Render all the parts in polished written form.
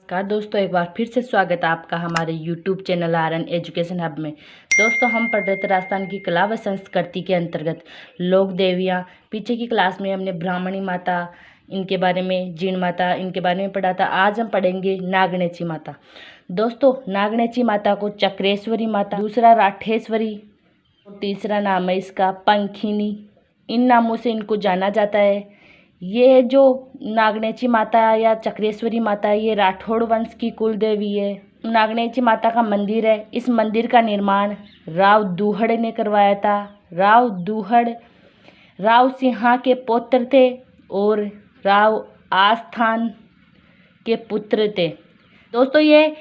नमस्कार दोस्तों, एक बार फिर से स्वागत है आपका हमारे YouTube channel RN education hub में। दोस्तों, हम पढ़ रहे थे राजस्थान की कला व संस्कृति के अंतर्गत लोक देवियाँ। पीछे की क्लास में हमने ब्राह्मणी माता इनके बारे में, जीण माता इनके बारे में पढ़ा था। आज हम पढ़ेंगे नागणेची माता। दोस्तों, नागणेची माता को चक्रेश्वरी माता, दूसरा राठेश्वरी, तीसरा नाम है इसका पंखिनी। इन नामों से इनको जाना जाता है। ये जो नागणेची माता या चक्रेश्वरी माता है, ये राठौड़ वंश की कुल देवी है। नागणेची माता का मंदिर है। इस मंदिर का निर्माण राव दुहड़ ने करवाया था। राव दुहड़ राव सिंहा के पुत्र थे और राव आस्थान के पुत्र थे। दोस्तों, ये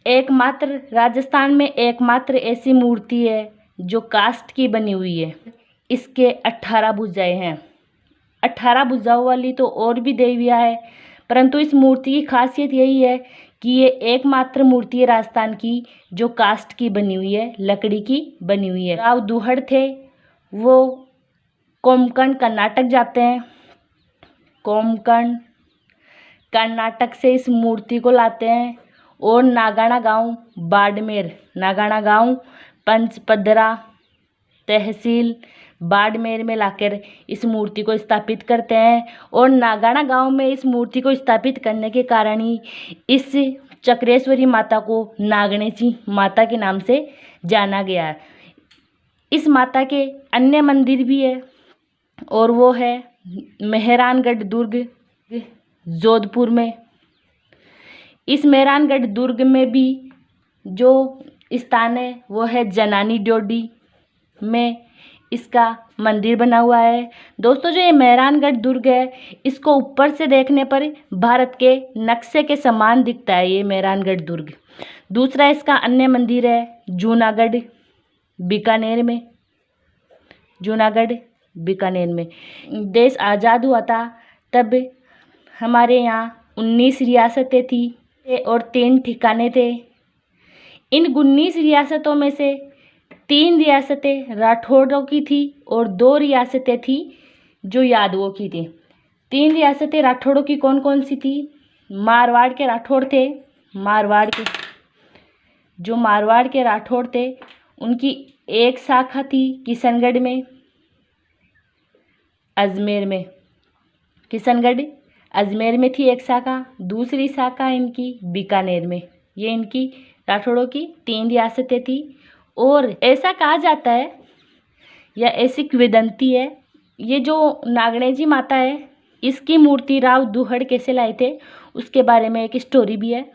एकमात्र राजस्थान में एकमात्र ऐसी मूर्ति है जो काष्ठ की बनी हुई है। इसके 18 भुजाएं हैं। 18 भुजाओं वाली तो और भी देवियाँ है, परंतु इस मूर्ति की खासियत यही है कि ये एकमात्र मूर्ति है राजस्थान की जो काष्ठ की बनी हुई है, लकड़ी की बनी हुई है। राव दुहड़ थे, वो कोंकण कर्नाटक जाते हैं। कोंकण कर्नाटक से इस मूर्ति को लाते हैं और नागाना गांव बाड़मेर, नागाना गांव पंचपदरा तहसील बाड़मेर में लाकर इस मूर्ति को स्थापित करते हैं। और नागाना गांव में इस मूर्ति को स्थापित करने के कारण ही इस चक्रेश्वरी माता को नागणेची माता के नाम से जाना गया है। इस माता के अन्य मंदिर भी है और वो है मेहरानगढ़ दुर्ग जोधपुर में। इस मेहरानगढ़ दुर्ग में भी जो स्थान है वो है जनानी ड्योढ़ी में इसका मंदिर बना हुआ है। दोस्तों, जो ये मेहरानगढ़ दुर्ग है, इसको ऊपर से देखने पर भारत के नक्शे के समान दिखता है ये मेहरानगढ़ दुर्ग। दूसरा इसका अन्य मंदिर है जूनागढ़ बीकानेर में। जूनागढ़ बीकानेर में देश आज़ाद हुआ था तब हमारे यहाँ 19 रियासतें थी और 3 ठिकाने थे। इन 19 रियासतों में से 3 रियासतें राठौड़ों की थी और 2 रियासतें थी जो यादवों की थी। 3 रियासतें राठौड़ों की कौन कौन सी थी? मारवाड़ के राठौड़ थे। मारवाड़ के राठौड़ थे, उनकी एक शाखा थी किशनगढ़ में, अजमेर में। किशनगढ़ अजमेर में थी एक शाखा, दूसरी शाखा इनकी बीकानेर में। ये इनकी राठौड़ों की 3 रियासतें थी। और ऐसा कहा जाता है या ऐसी किंवदंती है, ये जो नागणेची माता है इसकी मूर्ति राव दुहड़ कैसे लाए थे उसके बारे में एक स्टोरी भी है।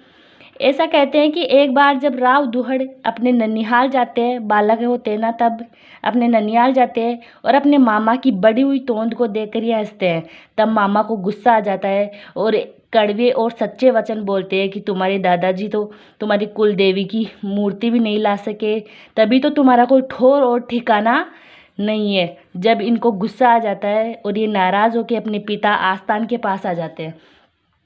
ऐसा कहते हैं कि एक बार जब राव दुहड़ अपने ननिहाल जाते हैं, बालक होते हैं ना, तब अपने ननिहाल जाते हैं और अपने मामा की बड़ी हुई तोंद को देखकर ये हंसते हैं। तब मामा को गुस्सा आ जाता है और कड़वे और सच्चे वचन बोलते हैं कि तुम्हारे दादाजी तो तुम्हारी कुल देवी की मूर्ति भी नहीं ला सके, तभी तो तुम्हारा कोई ठौर और ठिकाना नहीं है। जब इनको गुस्सा आ जाता है और ये नाराज़ होकर अपने पिता आस्थान के पास आ जाते हैं।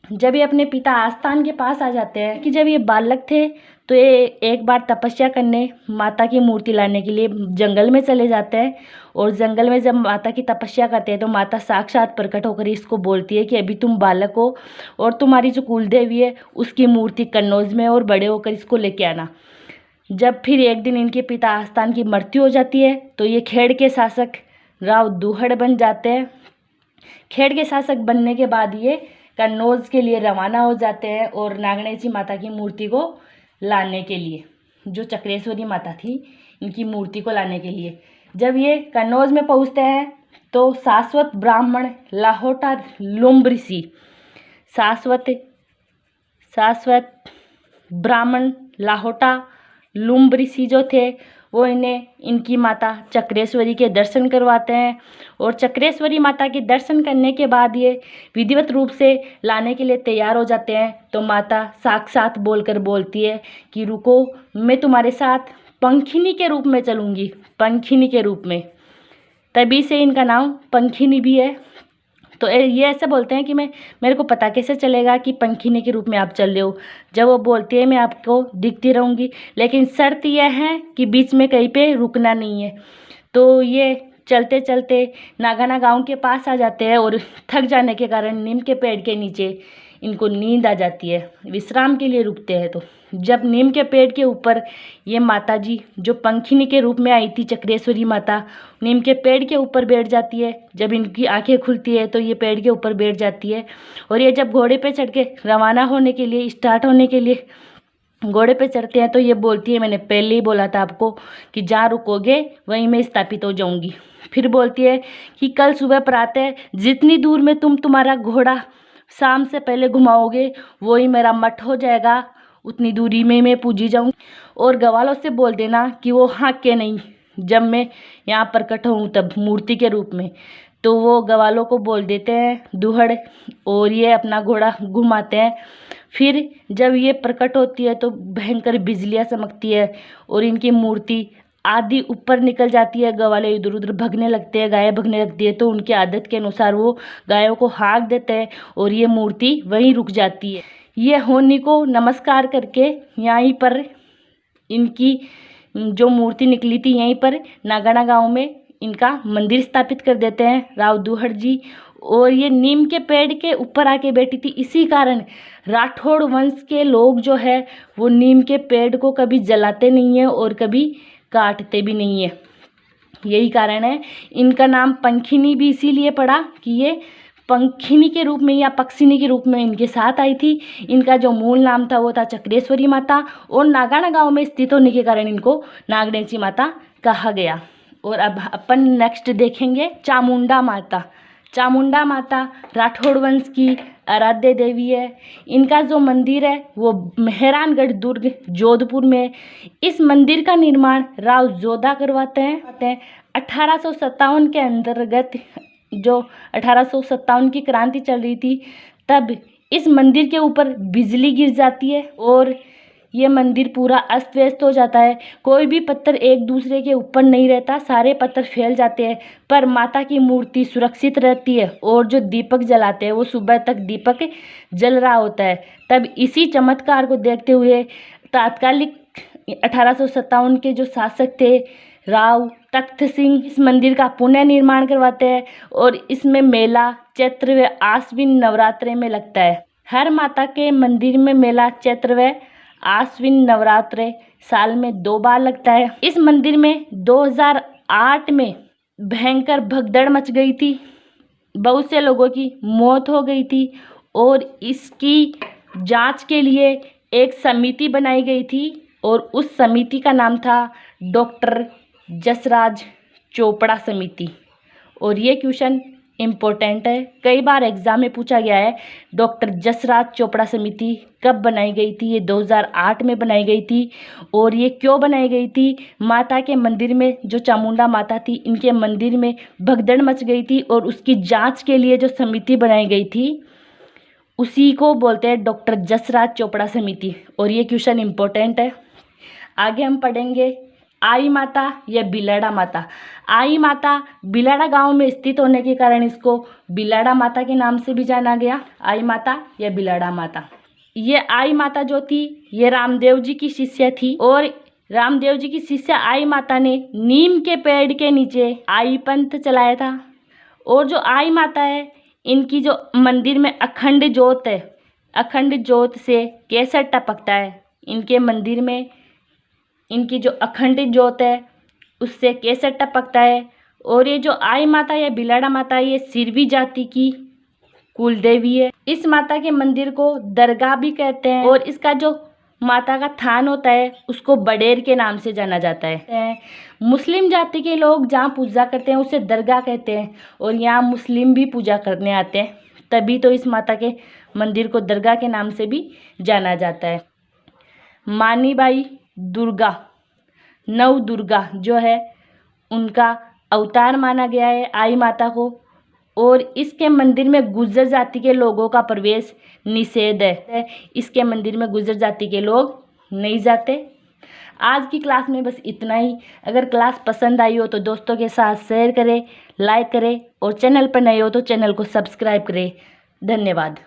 जब ये अपने पिता आस्थान के पास आ जाते हैं कि जब ये बालक थे तो ये एक बार तपस्या करने माता की मूर्ति लाने के लिए जंगल में चले जाते हैं। और जंगल में जब माता की तपस्या करते हैं तो माता साक्षात प्रकट होकर इसको बोलती है कि अभी तुम बालक हो और तुम्हारी जो कुल देवी है उसकी मूर्ति कन्नौज में, और बड़े होकर इसको लेके आना। जब फिर एक दिन इनके पिता आस्थान की मृत्यु हो जाती है तो ये खेड़ के शासक राव दुहड़ बन जाते हैं। खेड़ के शासक बनने के बाद ये कन्नौज के लिए रवाना हो जाते हैं और नागणेची माता की मूर्ति को लाने के लिए, जो चक्रेश्वरी माता थी इनकी मूर्ति को लाने के लिए जब ये कन्नौज में पहुंचते हैं तो शाश्वत ब्राह्मण लाहोटा लुम्ब ऋषि, शाश्वत ब्राह्मण लाहोटा लुम्ब ऋषि जो थे वो इन्हें इनकी माता चक्रेश्वरी के दर्शन करवाते हैं। और चक्रेश्वरी माता के दर्शन करने के बाद ये विधिवत रूप से लाने के लिए तैयार हो जाते हैं। तो माता साक्षात बोलकर बोलती है कि रुको, मैं तुम्हारे साथ पंखिनी के रूप में चलूँगी, पंखिनी के रूप में। तभी से इनका नाम पंखिनी भी है। तो ये ऐसे बोलते हैं कि मेरे को पता कैसे चलेगा कि पंखिनी के रूप में आप चल रहे हो? जब वो बोलती है मैं आपको दिखती रहूँगी, लेकिन शर्त यह है कि बीच में कहीं पे रुकना नहीं है। तो ये चलते चलते नागाना गांव के पास आ जाते हैं और थक जाने के कारण नीम के पेड़ के नीचे इनको नींद आ जाती है, विश्राम के लिए रुकते हैं। तो जब नीम के पेड़ के ऊपर ये माता जी जो पंखिनी के रूप में आई थी, चक्रेश्वरी माता, नीम के पेड़ के ऊपर बैठ जाती है। जब इनकी आंखें खुलती है तो ये पेड़ के ऊपर बैठ जाती है। और ये जब घोड़े पे चढ़ के रवाना होने के लिए, स्टार्ट होने के लिए घोड़े पे चढ़ते हैं तो ये बोलती है, मैंने पहले ही बोला था आपको कि जहाँ रुकोगे वहीं मैं स्थापित हो जाऊंगी। फिर बोलती है कि कल सुबह प्रातः जितनी दूर में तुम्हारा घोड़ा शाम से पहले घुमाओगे वही मेरा मठ हो जाएगा, उतनी दूरी में मैं पूजी जाऊँ। और ग्वालों से बोल देना कि वो हाँक के नहीं, जब मैं यहाँ प्रकट हूँ तब मूर्ति के रूप में। तो वो ग्वालों को बोल देते हैं दुहड़, और ये अपना घोड़ा घुमाते हैं। फिर जब ये प्रकट होती है तो भयंकर बिजलियाँ चमकती है और इनकी मूर्ति आदि ऊपर निकल जाती है। गवाले इधर उधर भगने लगते हैं, गायें भगने लगती है। तो उनकी आदत के अनुसार वो गायों को हाँक देते हैं और ये मूर्ति वहीं रुक जाती है। ये होनी को नमस्कार करके यहीं पर इनकी जो मूर्ति निकली थी यहीं पर नागाना गांव में इनका मंदिर स्थापित कर देते हैं राव दुहड़ जी। और ये नीम के पेड़ के ऊपर आके बैठी थी, इसी कारण राठौड़ वंश के लोग जो है वो नीम के पेड़ को कभी जलाते नहीं है और कभी काटते भी नहीं है। यही कारण है इनका नाम पंखिनी भी इसीलिए पड़ा कि ये पंखिनी के रूप में या पक्षिनी के रूप में इनके साथ आई थी। इनका जो मूल नाम था वो था चक्रेश्वरी माता, और नागाना गांव में स्थित होने के कारण इनको नागनेची माता कहा गया। और अब अपन नेक्स्ट देखेंगे चामुंडा माता। चामुंडा माता राठौड़ वंश की आराध्य देवी है। इनका जो मंदिर है वो मेहरानगढ़ दुर्ग जोधपुर में। इस मंदिर का निर्माण राव जोधा करवाते हैं। 1857 के अंतर्गत जो 1857 की क्रांति चल रही थी तब इस मंदिर के ऊपर बिजली गिर जाती है और ये मंदिर पूरा अस्त व्यस्त हो जाता है। कोई भी पत्थर एक दूसरे के ऊपर नहीं रहता, सारे पत्थर फैल जाते हैं, पर माता की मूर्ति सुरक्षित रहती है। और जो दीपक जलाते हैं वो सुबह तक दीपक जल रहा होता है। तब इसी चमत्कार को देखते हुए तात्कालिक 1857 के जो शासक थे राव तख्त सिंह इस मंदिर का पुनः निर्माण करवाते हैं और इसमें मेला चैत्र व आश्विन नवरात्रे में लगता है। हर माता के मंदिर में मेला चैत्र व आश्विन नवरात्रे साल में 2 बार लगता है। इस मंदिर में 2008 में भयंकर भगदड़ मच गई थी, बहुत से लोगों की मौत हो गई थी और इसकी जांच के लिए एक समिति बनाई गई थी और उस समिति का नाम था डॉक्टर जसराज चोपड़ा समिति। और ये क्वेश्चन इम्पोर्टेंट है, कई बार एग्जाम में पूछा गया है। डॉक्टर जसराज चोपड़ा समिति कब बनाई गई थी? ये 2008 में बनाई गई थी। और ये क्यों बनाई गई थी? माता के मंदिर में जो चामुंडा माता थी इनके मंदिर में भगदड़ मच गई थी और उसकी जांच के लिए जो समिति बनाई गई थी उसी को बोलते हैं डॉक्टर जसराज चोपड़ा समिति। और ये क्वेश्चन इम्पोर्टेंट है। आगे हम पढ़ेंगे आई माता या बिलाड़ा माता। आई माता बिलाड़ा गांव में स्थित होने के कारण इसको बिलाड़ा माता के नाम से भी जाना गया। आई माता या बिलाड़ा माता। ये आई माता जो थी ये रामदेव जी की शिष्य थी और रामदेव जी की शिष्य आई माता ने नीम के पेड़ के नीचे आई पंथ चलाया था। और जो आई माता है इनकी जो मंदिर में अखंड ज्योत है, अखंड ज्योत से केसर टपकता है। इनके मंदिर में इनकी जो अखंड ज्योत है उससे केसर टपकता है। और ये जो आई माता या बिलाड़ा माता ये सिरवी जाति की कुल देवी है। इस माता के मंदिर को दरगाह भी कहते हैं और इसका जो माता का थान होता है उसको बडेर के नाम से जाना जाता है। मुस्लिम जाति के लोग जहाँ पूजा करते हैं उसे दरगाह कहते हैं और यहाँ मुस्लिम भी पूजा करने आते हैं, तभी तो इस माता के मंदिर को दरगाह के नाम से भी जाना जाता है। मानीबाई दुर्गा, नव दुर्गा जो है उनका अवतार माना गया है आई माता को। और इसके मंदिर में गुर्जर जाति के लोगों का प्रवेश निषेध है। इसके मंदिर में गुर्जर जाति के लोग नहीं जाते। आज की क्लास में बस इतना ही। अगर क्लास पसंद आई हो तो दोस्तों के साथ शेयर करें, लाइक करें और चैनल पर नए हो तो चैनल को सब्सक्राइब करें। धन्यवाद।